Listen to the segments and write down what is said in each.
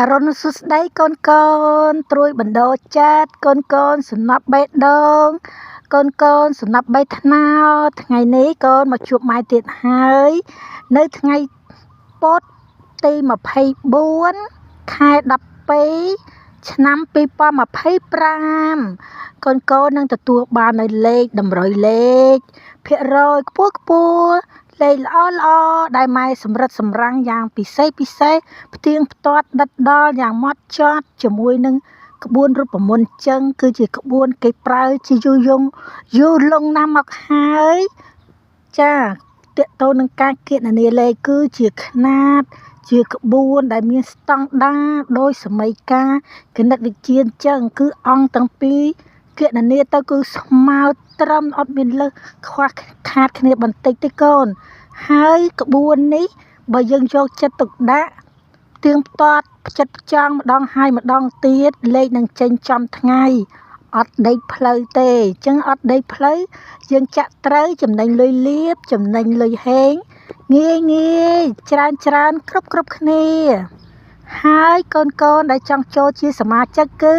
រុនសុស្ដីកូនត្រួយបណ្ដោចិត្តកូនសំណាប់បេះដូងកូនសំណាប់បេះថ្នោតថ្ងៃនេះកូនមកជួបម៉ែទៀតហើយនៅថ្ងៃពុធទី24ខែ12ឆ្នាំ2025កូននឹងទទួលបាននៅលេខតម្រុយលេខភាគរយខ្ពស់លេខល្អដែលម៉ែសម្រិតសម្រាំងយ៉ាងពិសេសផ្ទៀងផ្ទាត់ដិតដល់យ៉ាងម៉ត់ចត់ជាមួយនឹងក្បួនរូបមន្តចឹងគឺជាក្បួនគេប្រើជាយូរលង់ណាស់មកហើយចាតើតើនឹងការគណនាលេខគឺជាຂណាតជាក្បួនដែលមានស្តង់ដារដោយសម័យកាលគណិតវិទ្យាចឹងគឺអង្គទាំងពីរគណនាទៅគឺស្មើត្រឹមអត់មានលើសខ្វះខាតគ្នាបន្តិចទេកូនហើយក្បួននេះបើយើងយកចិត្តទុកដាក់ទៀងទាត់ផ្ចិតផ្ចង់ម្ដងហើយម្ដងទៀតលេខនឹងចេញចំថ្ងៃអត់ដេកផ្លូវទេអញ្ចឹងអត់ដេកផ្លូវយើងចាក់ត្រូវចំណេញលុយលៀបចំណេញលុយហេងងាយច្រើនគ្រប់គ្នាហើយកូនដែលចង់ចូលជាសមាជិកគឺ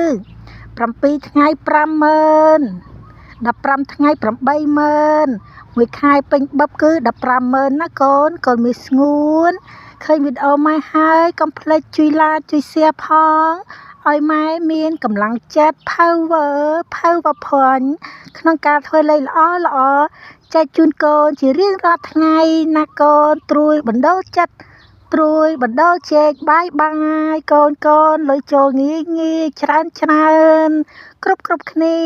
7ថ្ងៃ50000 15ថ្ងៃ80000មួយខែពេញបឹបគឺ150,000ណាកូនមានស្ងួនឃើញវីដេអូម៉ែហើយកុំភ្លេចជួយ like ជួយ share ផងឲ្យម៉ែមានកម្លាំងចិត្ត power point ក្នុងការធ្វើលេខល្អចែកជូនកូនជារៀងរាល់ថ្ងៃណាកូនត្រួយបណ្ដោចិត្តត្រួយបណ្ដោជែកបាយកូនលុយចូលងាយច្រើនគ្រប់គ្នា